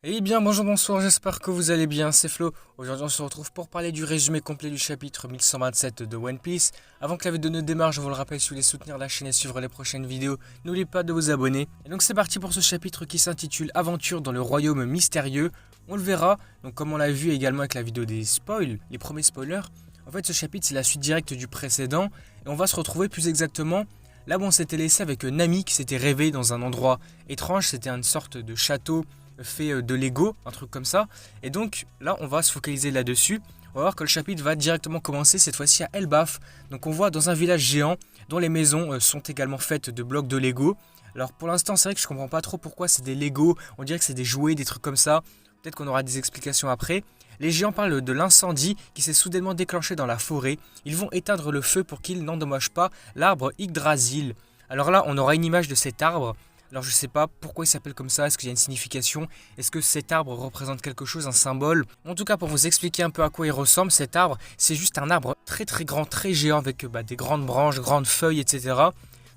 Eh bien bonjour, bonsoir, j'espère que vous allez bien, c'est Flo. Aujourd'hui on se retrouve pour parler du résumé complet du chapitre 1127 de One Piece. Avant que la vidéo ne démarre, je vous le rappelle, si vous voulez soutenir la chaîne et suivre les prochaines vidéos, n'oubliez pas de vous abonner. Et donc c'est parti pour ce chapitre qui s'intitule Aventure dans le royaume mystérieux. On le verra, donc comme on l'a vu également avec la vidéo des spoils, les premiers spoilers. En fait ce chapitre c'est la suite directe du précédent et on va se retrouver plus exactement là où on s'était laissé avec Nami qui s'était réveillé dans un endroit étrange, c'était une sorte de château fait de Lego, un truc comme ça. Et donc là, on va se focaliser là-dessus. On va voir que le chapitre va directement commencer cette fois-ci à Elbaf. Donc on voit dans un village géant dont les maisons sont également faites de blocs de Lego. Alors pour l'instant, c'est vrai que je comprends pas trop pourquoi c'est des Lego. On dirait que c'est des jouets, des trucs comme ça. Peut-être qu'on aura des explications après. Les géants parlent de l'incendie qui s'est soudainement déclenché dans la forêt. Ils vont éteindre le feu pour qu'il n'endommage pas l'arbre Yggdrasil. Alors là, on aura une image de cet arbre. Alors je sais pas pourquoi il s'appelle comme ça, est-ce qu'il y a une signification? Est-ce que cet arbre représente quelque chose, un symbole? En tout cas, pour vous expliquer un peu à quoi il ressemble, cet arbre, c'est juste un arbre très très grand, très géant avec des grandes branches, grandes feuilles, etc.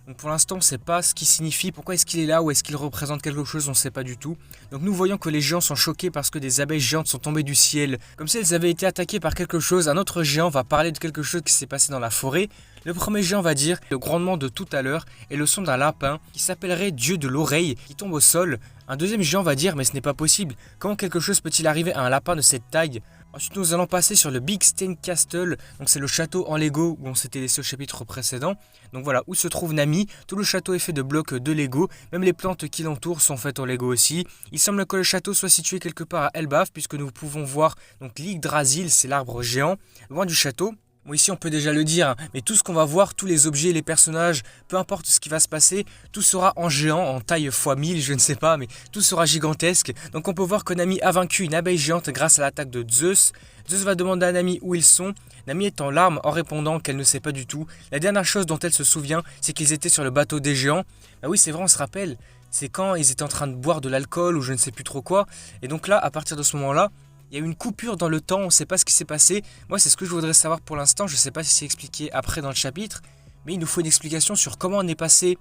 Donc pour l'instant on ne sait pas ce qu'il signifie, pourquoi est-ce qu'il est là ou est-ce qu'il représente quelque chose, on ne sait pas du tout. Donc nous voyons que les géants sont choqués parce que des abeilles géantes sont tombées du ciel, comme si elles avaient été attaquées par quelque chose. Un autre géant va parler de quelque chose qui s'est passé dans la forêt. Le premier géant va dire le grondement de tout à l'heure est le son d'un lapin qui s'appellerait Dieu de l'oreille qui tombe au sol. Un deuxième géant va dire mais ce n'est pas possible, comment quelque chose peut-il arriver à un lapin de cette taille? Ensuite nous allons passer sur le Big Stain Castle, donc c'est le château en Lego où on s'était laissé au chapitre précédent. Donc voilà, où se trouve Nami, tout le château est fait de blocs de Lego, même les plantes qui l'entourent sont faites en Lego aussi. Il semble que le château soit situé quelque part à Elbaf puisque nous pouvons voir donc l'Yggdrasil, c'est l'arbre géant, loin du château. Bon, ici on peut déjà le dire, mais tout ce qu'on va voir, tous les objets, les personnages, peu importe ce qui va se passer, tout sera en géant, en taille x1000, je ne sais pas, mais tout sera gigantesque. Donc on peut voir que Nami a vaincu une abeille géante grâce à l'attaque de Zeus. Zeus va demander à Nami où ils sont. Nami est en larmes en répondant qu'elle ne sait pas du tout. La dernière chose dont elle se souvient, c'est qu'ils étaient sur le bateau des géants. Bah oui, c'est vrai, on se rappelle. C'est quand ils étaient en train de boire de l'alcool ou je ne sais plus trop quoi. Et donc là, à partir de ce moment-là, il y a eu une coupure dans le temps, on ne sait pas ce qui s'est passé. Moi, c'est ce que je voudrais savoir pour l'instant. Je ne sais pas si c'est expliqué après dans le chapitre, mais il nous faut une explication sur comment on est passé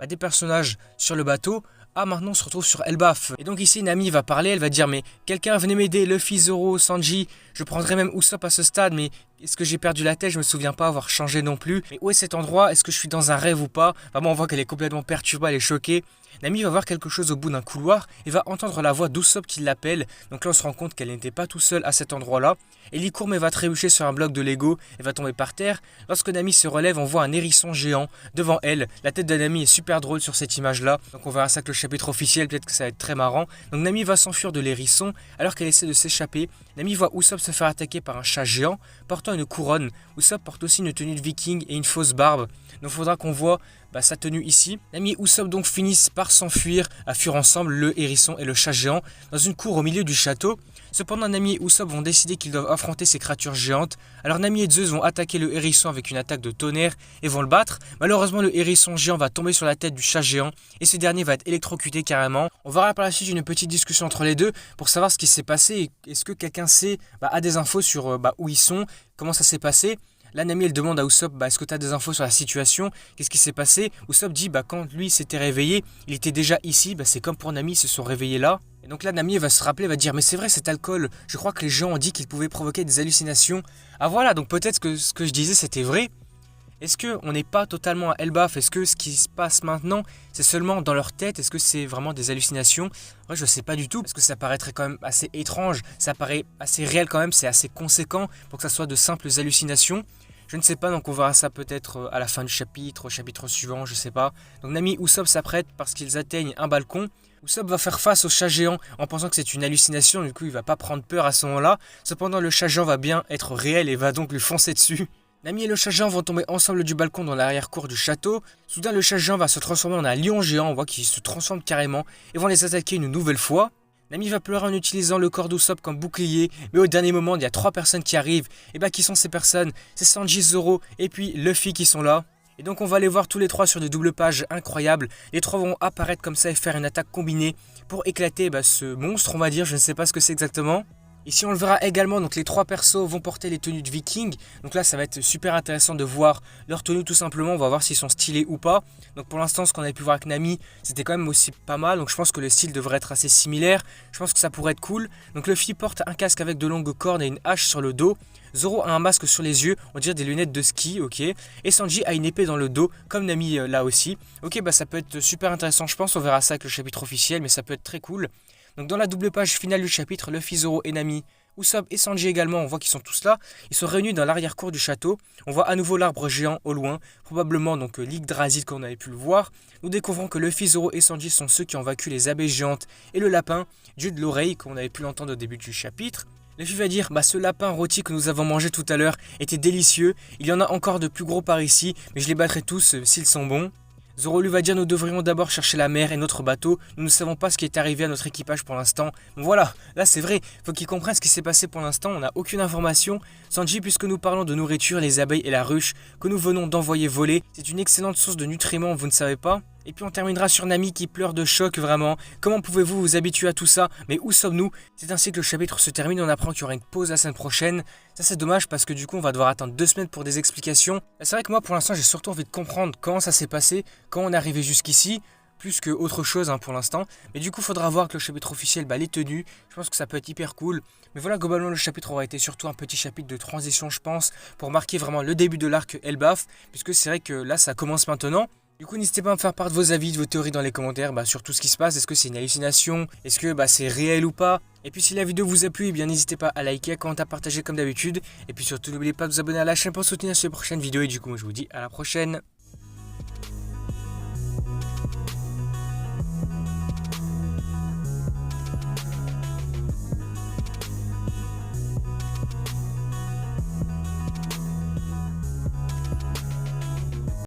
des personnages sur le bateau à maintenant on se retrouve sur Elbaf. Et donc ici, Nami va parler, elle va dire mais quelqu'un venez m'aider, Luffy, Zoro, Sanji, je prendrai même Usopp à ce stade, mais est-ce que j'ai perdu la tête? Je me souviens pas avoir changé non plus. Mais où est cet endroit? Est-ce que je suis dans un rêve ou pas? Vraiment, on voit qu'elle est complètement perturbée, elle est choquée. Nami va voir quelque chose au bout d'un couloir et va entendre la voix d'Usopp qui l'appelle. Donc là, on se rend compte qu'elle n'était pas tout seule à cet endroit-là. Ellie court mais va trébucher sur un bloc de Lego et va tomber par terre. Lorsque Nami se relève, on voit un hérisson géant devant elle. La tête de Nami est super drôle sur cette image-là. Donc on verra ça que le chapitre officiel, peut-être que ça va être très marrant. Donc Nami va s'enfuir de l'hérisson alors qu'elle essaie de s'échapper. Nami voit Usopp se faire attaquer par un chat géant portant une couronne. Usopp porte aussi une tenue de viking et une fausse barbe. Donc il faudra qu'on voit sa tenue ici. Nami et Usopp donc finissent par s'enfuir, à fuir ensemble le hérisson et le chat géant dans une cour au milieu du château. Cependant, Nami et Usopp vont décider qu'ils doivent affronter ces créatures géantes. Alors Nami et Zeus vont attaquer le hérisson avec une attaque de tonnerre et vont le battre. Malheureusement, le hérisson géant va tomber sur la tête du chat géant et ce dernier va être électrocuté carrément. On verra par la suite une petite discussion entre les deux pour savoir ce qui s'est passé. Est-ce que quelqu'un sait, a des infos sur où ils sont, comment ça s'est passé. Là, Nami, elle demande à Usopp, est-ce que tu as des infos sur la situation? Qu'est-ce qui s'est passé? Usopp dit, quand lui s'était réveillé, il était déjà ici. C'est comme pour Nami, ils se sont réveillés là. Et donc là, Nami, elle va se rappeler, elle va dire, mais c'est vrai, cet alcool, je crois que les gens ont dit qu'il pouvait provoquer des hallucinations. Ah voilà, donc peut-être que ce que je disais, c'était vrai. Est-ce qu'on n'est pas totalement à Elbaf? Est-ce que ce qui se passe maintenant, c'est seulement dans leur tête? Est-ce que c'est vraiment des hallucinations? Ouais, je sais pas du tout, parce que ça paraîtrait quand même assez étrange, ça paraît assez réel quand même, c'est assez conséquent pour que ça soit de simples hallucinations. Je ne sais pas, donc on verra ça peut-être à la fin du chapitre, au chapitre suivant, je sais pas. Donc Nami et Usopp s'apprêtent parce qu'ils atteignent un balcon. Usopp va faire face au chat géant en pensant que c'est une hallucination, du coup il va pas prendre peur à ce moment-là. Cependant le chat géant va bien être réel et va donc lui foncer dessus. Nami et le chat géant vont tomber ensemble du balcon dans l'arrière-cour du château. Soudain le chat géant va se transformer en un lion géant, on voit qu'il se transforme carrément et vont les attaquer une nouvelle fois. Nami va pleurer en utilisant le corps d'Usopp comme bouclier, mais au dernier moment, il y a 3 personnes qui arrivent. Et qui sont ces personnes? C'est Sanji, Zoro et puis Luffy qui sont là. Et donc on va les voir tous les 3 sur des doubles pages incroyables. Les 3 vont apparaître comme ça et faire une attaque combinée pour éclater ce monstre, on va dire, je ne sais pas ce que c'est exactement. Ici on le verra également, donc les 3 persos vont porter les tenues de viking. Donc là ça va être super intéressant de voir leur tenue tout simplement, on va voir s'ils sont stylés ou pas. Donc pour l'instant ce qu'on avait pu voir avec Nami, c'était quand même aussi pas mal. Donc je pense que le style devrait être assez similaire, je pense que ça pourrait être cool. Donc Luffy porte un casque avec de longues cornes et une hache sur le dos. Zoro a un masque sur les yeux, on dirait des lunettes de ski, ok. Et Sanji a une épée dans le dos, comme Nami là aussi. Ok, bah ça peut être super intéressant je pense, on verra ça avec le chapitre officiel, mais ça peut être très cool. Donc dans la double page finale du chapitre, Luffy, Zoro et Nami, Usopp et Sanji également, on voit qu'ils sont tous là. Ils sont réunis dans l'arrière-cour du château. On voit à nouveau l'arbre géant au loin, probablement donc l'Yggdrasil qu'on avait pu le voir. Nous découvrons que Luffy, Zoro et Sanji sont ceux qui ont vaincu les abeilles géantes et le lapin, dieu de l'oreille, qu'on avait pu l'entendre au début du chapitre. Luffy va dire, ce lapin rôti que nous avons mangé tout à l'heure était délicieux. Il y en a encore de plus gros par ici, mais je les battrai tous s'ils sont bons. Zoro lui va dire nous devrions d'abord chercher la mer et notre bateau, nous ne savons pas ce qui est arrivé à notre équipage pour l'instant. Voilà, là c'est vrai, faut qu'ils comprennent ce qui s'est passé pour l'instant, on n'a aucune information. Sanji, puisque nous parlons de nourriture, les abeilles et la ruche que nous venons d'envoyer voler, c'est une excellente source de nutriments, vous ne savez pas? Et puis on terminera sur Nami qui pleure de choc vraiment. Comment pouvez-vous vous habituer à tout ça? Mais où sommes-nous? C'est ainsi que le chapitre se termine, on apprend qu'il y aura une pause la semaine prochaine. Ça c'est dommage parce que du coup on va devoir attendre 2 semaines pour des explications. C'est vrai que moi pour l'instant j'ai surtout envie de comprendre comment ça s'est passé, comment on est arrivé jusqu'ici, plus que autre chose pour l'instant. Mais du coup faudra voir que le chapitre officiel les tenues, je pense que ça peut être hyper cool. Mais voilà, globalement le chapitre aura été surtout un petit chapitre de transition je pense, pour marquer vraiment le début de l'arc Elbaf, puisque c'est vrai que là ça commence maintenant. Du coup, n'hésitez pas à me faire part de vos avis, de vos théories dans les commentaires sur tout ce qui se passe. Est-ce que c'est une hallucination? Est-ce que c'est réel ou pas? Et puis si la vidéo vous a plu, n'hésitez pas à liker, à commenter, à partager comme d'habitude. Et puis surtout, n'oubliez pas de vous abonner à la chaîne pour soutenir ces prochaines vidéos. Et du coup, moi, je vous dis à la prochaine.